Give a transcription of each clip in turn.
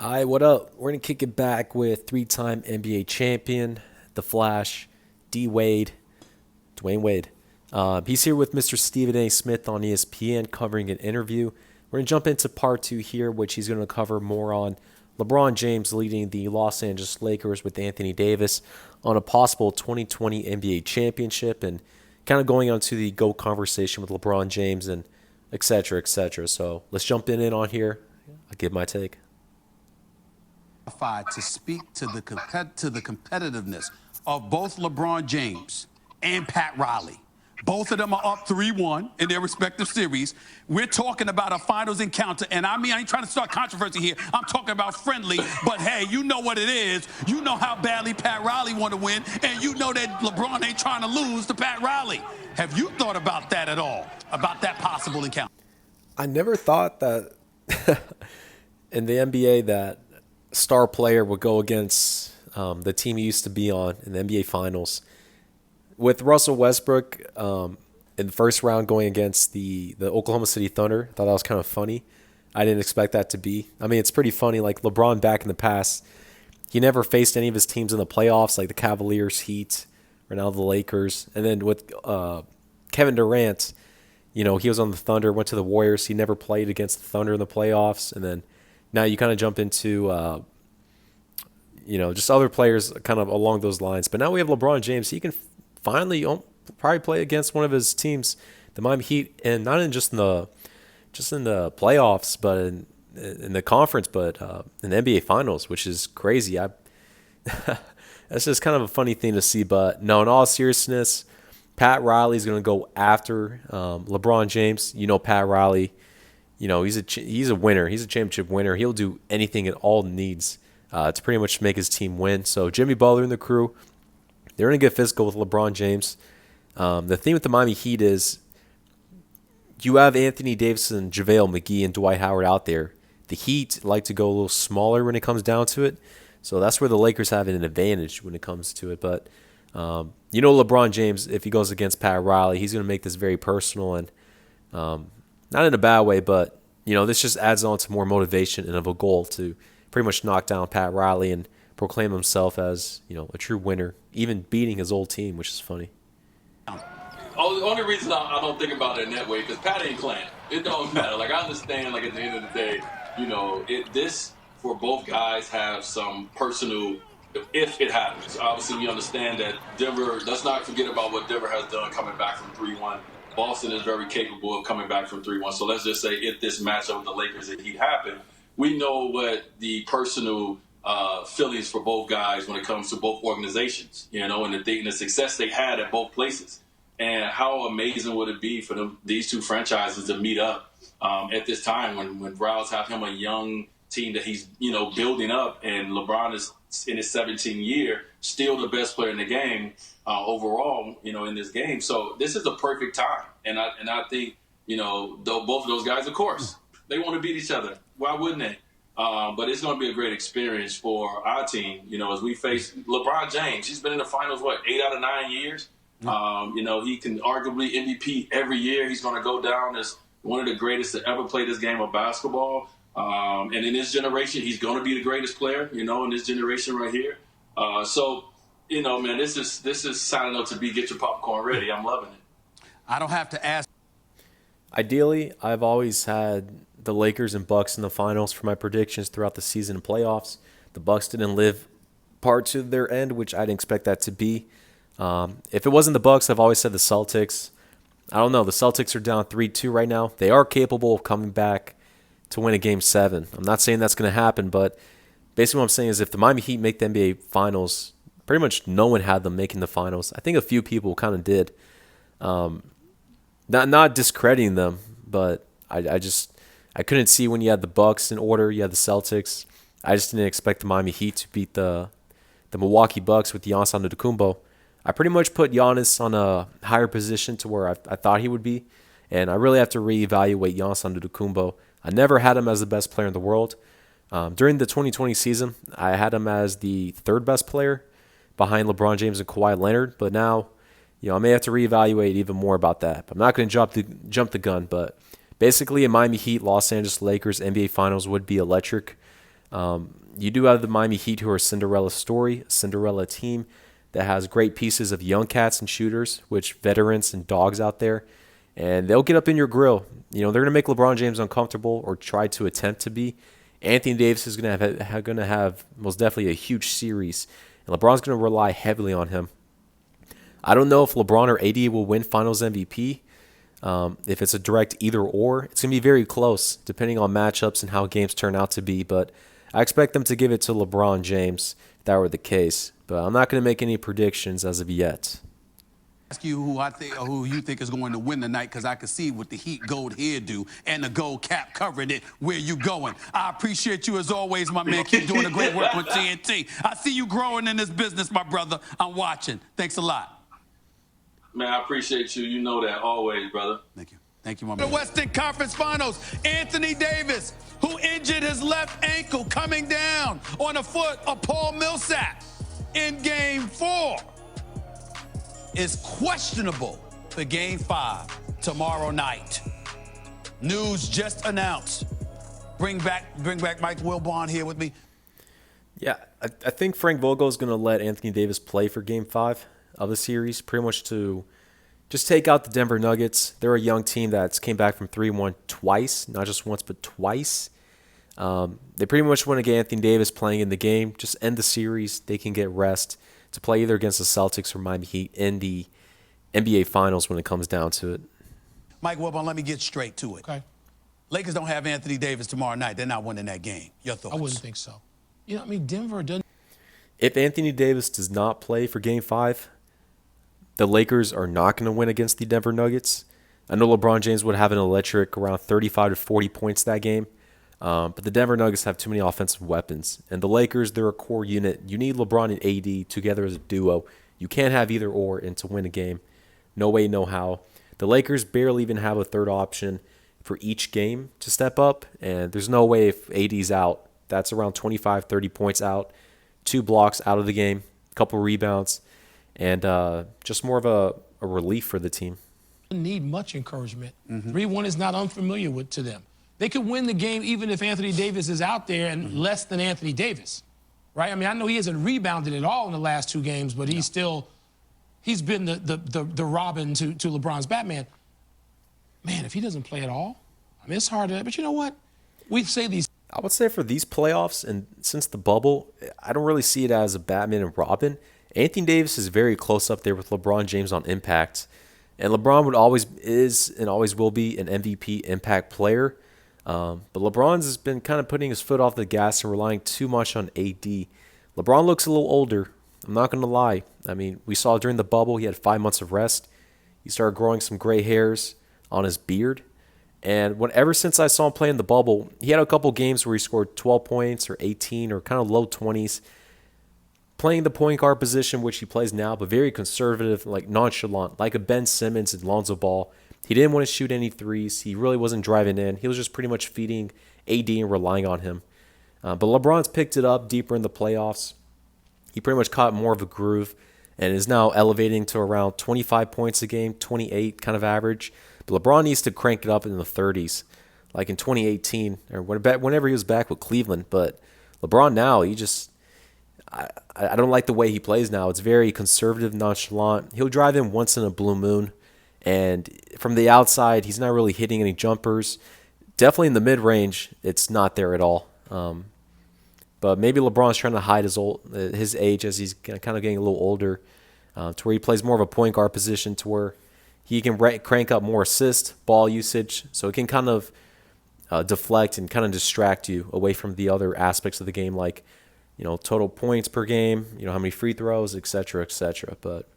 Hi, what up? We're going to kick it back with three-time NBA champion, The Flash, Dwyane Wade. He's here with Mr. Stephen A. Smith on ESPN covering an interview. We're going to jump into part two here, which he's going to cover more on LeBron James leading the Los Angeles Lakers with Anthony Davis on a possible 2020 NBA championship and kind of going on to the GOAT conversation with LeBron James and et cetera, et cetera. So let's jump in on here. I'll give my take. To speak to the competitiveness of both LeBron James and Pat Riley. Both of them are up 3-1 in their respective series. We're talking about a finals encounter, and I ain't trying to start controversy here. I'm talking about friendly, but hey, you know what it is. You know how badly Pat Riley want to win, and you know that LeBron ain't trying to lose to Pat Riley. Have you thought about that at all, about that possible encounter? I never thought that in the NBA that star player would go against the team he used to be on in the NBA Finals. With Russell Westbrook in the first round going against the Oklahoma City Thunder, I thought that was kind of funny. I didn't expect that to be. I mean, it's pretty funny. Like LeBron back in the past, he never faced any of his teams in the playoffs, like the Cavaliers, Heat, or now the Lakers. And then with Kevin Durant, he was on the Thunder, went to the Warriors. He never played against the Thunder in the playoffs. And then now you kind of jump into, just other players kind of along those lines. But now we have LeBron James. He can finally probably play against one of his teams, the Miami Heat, and not in just in the playoffs, but in the conference, but in the NBA Finals, which is crazy. That's just kind of a funny thing to see. But no, in all seriousness, Pat Riley's going to go after LeBron James. Pat Riley. He's a winner. He's a championship winner. He'll do anything it all needs to pretty much make his team win. So Jimmy Butler and the crew, they're going to get physical with LeBron James. The thing with the Miami Heat is you have Anthony Davis and JaVale McGee and Dwight Howard out there. The Heat like to go a little smaller when it comes down to it. So that's where the Lakers have an advantage when it comes to it. But, LeBron James, if he goes against Pat Riley, he's going to make this very personal and not in a bad way, but this just adds on to more motivation and of a goal to pretty much knock down Pat Riley and proclaim himself as a true winner, even beating his old team, which is funny. The only reason I don't think about it in that way because Pat ain't playing. It don't matter. Like I understand. Like at the end of the day, this for both guys have some personal. If it happens, obviously we understand that Denver. Let's not forget about what Denver has done coming back from 3-1. Boston is very capable of coming back from 3-1. So let's just say if this matchup with the Lakers and Heat happened, we know what the personal feelings for both guys when it comes to both organizations, and the success they had at both places. And how amazing would it be for these two franchises to meet up at this time when Rouse have him a young team that he's, building up, and LeBron is in his 17th year, still the best player in the game overall, in this game. So this is the perfect time. And I think, though both of those guys, of course, they want to beat each other. Why wouldn't they? But it's going to be a great experience for our team, as we face LeBron James. He's been in the finals, 8 out of 9 years? He can arguably MVP every year. He's going to go down as one of the greatest to ever play this game of basketball. And in this generation, he's going to be the greatest player, in this generation right here. Man, this is signing up to be get your popcorn ready. I'm loving it. I don't have to ask. Ideally, I've always had the Lakers and Bucks in the finals for my predictions throughout the season and playoffs. The Bucks didn't live part to their end, which I didn't expect that to be. If it wasn't the Bucks, I've always said the Celtics. I don't know. The Celtics are down 3-2 right now. They are capable of coming back to win a Game 7. I'm not saying that's going to happen, but basically what I'm saying is if the Miami Heat make the NBA Finals, pretty much no one had them making the Finals. I think a few people kind of did. Not discrediting them, but I couldn't see when you had the Bucks in order, you had the Celtics. I just didn't expect the Miami Heat to beat the Milwaukee Bucks with Giannis Antetokounmpo. I pretty much put Giannis on a higher position to where I thought he would be, and I really have to reevaluate Giannis Antetokounmpo. I never had him as the best player in the world. During the 2020 season, I had him as the third best player behind LeBron James and Kawhi Leonard, but now I may have to reevaluate even more about that. I'm not going to jump the gun, but basically a Miami Heat, Los Angeles Lakers NBA Finals would be electric. You do have the Miami Heat, who are a Cinderella story, a Cinderella team that has great pieces of young cats and shooters, which veterans and dogs out there, and they'll get up in your grill. They're going to make LeBron James uncomfortable or try to attempt to be. Anthony Davis is going to have most definitely a huge series, and LeBron's going to rely heavily on him. I don't know if LeBron or AD will win Finals MVP. If it's a direct either or, it's going to be very close depending on matchups and how games turn out to be. But I expect them to give it to LeBron James if that were the case. But I'm not going to make any predictions as of yet. Ask you who you think is going to win tonight, because I can see with the Heat gold hairdo and the gold cap covering it where you going. I appreciate you as always, my man. Keep doing the great work on TNT. I see you growing in this business, my brother. I'm watching. Thanks a lot. Man, I appreciate you. You know that always, brother. Thank you. Thank you, my man. The Western Conference Finals, Anthony Davis, who injured his left ankle coming down on the foot of Paul Millsap in Game 4, is questionable for Game 5 tomorrow night. News just announced. Bring back Mike Wilbon here with me. Yeah, I think Frank Vogel is going to let Anthony Davis play for Game 5 of the series, pretty much to just take out the Denver Nuggets. They're a young team that's came back from 3-1 twice, not just once, but twice. They pretty much want to get Anthony Davis playing in the game, just end the series. They can get rest to play either against the Celtics or Miami Heat in the NBA Finals when it comes down to it. Mike Wilbon, let me get straight to it. Okay. Lakers don't have Anthony Davis tomorrow night. They're not winning that game. Your thoughts? I wouldn't think so. Denver doesn't. If Anthony Davis does not play for Game 5, the Lakers are not going to win against the Denver Nuggets. I know LeBron James would have an electric around 35 to 40 points that game, but the Denver Nuggets have too many offensive weapons. And the Lakers, they're a core unit. You need LeBron and AD together as a duo. You can't have either or and to win a game. No way, no how. The Lakers barely even have a third option for each game to step up, and there's no way if AD's out. That's around 25, 30 points out, 2 blocks out of the game, a couple rebounds, and just more of a relief for the team. Need much encouragement. 3-1 is not unfamiliar to them. They could win the game even if Anthony Davis is out there and less than Anthony Davis, right? I know he hasn't rebounded at all in the last 2 games, but he's been the Robin to LeBron's Batman. Man, if he doesn't play at all, it's hard to. But you know what? We say these. I would say for these playoffs, and since the bubble, I don't really see it as a Batman and Robin. Anthony Davis is very close up there with LeBron James on impact. And LeBron is and always will be an MVP impact player. But LeBron's has been kind of putting his foot off the gas and relying too much on AD. LeBron looks a little older. I'm not going to lie. We saw during the bubble he had 5 months of rest. He started growing some gray hairs on his beard. And ever since I saw him play in the bubble, he had a couple games where he scored 12 points or 18 or kind of low 20s. Playing the point guard position, which he plays now, but very conservative, like nonchalant, like a Ben Simmons and Lonzo Ball. He didn't want to shoot any threes. He really wasn't driving in. He was just pretty much feeding AD and relying on him. But LeBron's picked it up deeper in the playoffs. He pretty much caught more of a groove and is now elevating to around 25 points a game, 28 kind of average. But LeBron needs to crank it up in the 30s, like in 2018 or whenever he was back with Cleveland. But LeBron now, I don't like the way he plays now. It's very conservative, nonchalant. He'll drive in once in a blue moon. And from the outside, he's not really hitting any jumpers. Definitely in the mid-range, it's not there at all. But maybe LeBron's trying to hide his age as he's kind of getting a little older, to where he plays more of a point guard position, to where he can crank up more assists, ball usage, so it can kind of deflect and kind of distract you away from the other aspects of the game, like total points per game, how many free throws, et cetera, et cetera. But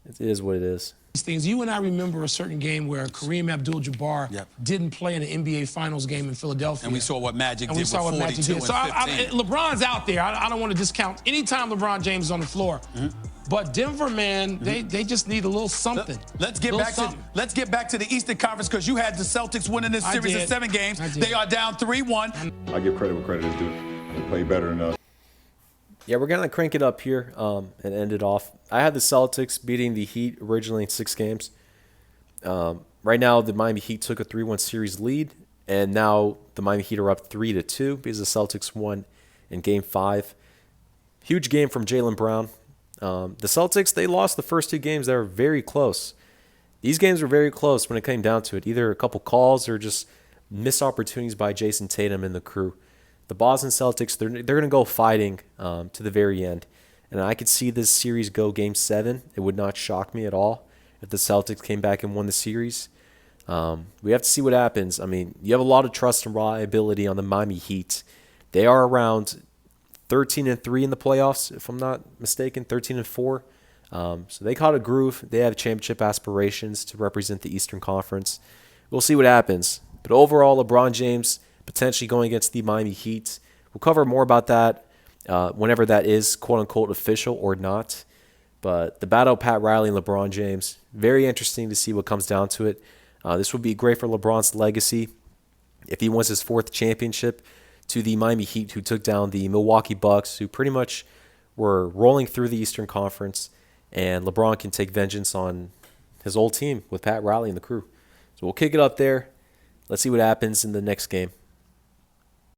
it is what it is. These things. You and I remember a certain game where Kareem Abdul-Jabbar didn't play in an NBA Finals game in Philadelphia. And we saw what Magic did with 42 and 15. So LeBron's out there. I don't want to discount any time LeBron James is on the floor. But Denver, man, they just need a little something. Let's get back to the Eastern Conference, because you had the Celtics winning this series in 7 games. They are down 3-1. I give credit where credit is due. They play better than us. Yeah, we're going to crank it up here and end it off. I had the Celtics beating the Heat originally in 6 games. Right now, the Miami Heat took a 3-1 series lead, And now the Miami Heat are up 3-2 because the Celtics won in Game 5. Huge game from Jaylen Brown. The Celtics, they lost the first 2 games. They were very close. These games were very close when it came down to it. Either a couple calls or just missed opportunities by Jason Tatum and the crew. The Boston Celtics, they're going to go fighting to the very end. And I could see this series go Game 7. It would not shock me at all if the Celtics came back and won the series. We have to see what happens. I mean, you have a lot of trust and reliability on the Miami Heat. They are around 13-3 in the playoffs, if I'm not mistaken, 13-4. So they caught a groove. They have championship aspirations to represent the Eastern Conference. We'll see what happens. But overall, LeBron James potentially going against the Miami Heat. We'll cover more about that whenever that is, quote-unquote, official or not. But the battle of Pat Riley and LeBron James, very interesting to see what comes down to it. This would be great for LeBron's legacy if he wins his 4th championship to the Miami Heat, who took down the Milwaukee Bucks, who pretty much were rolling through the Eastern Conference. And LeBron can take vengeance on his old team with Pat Riley and the crew. So we'll kick it up there. Let's see what happens in the next game.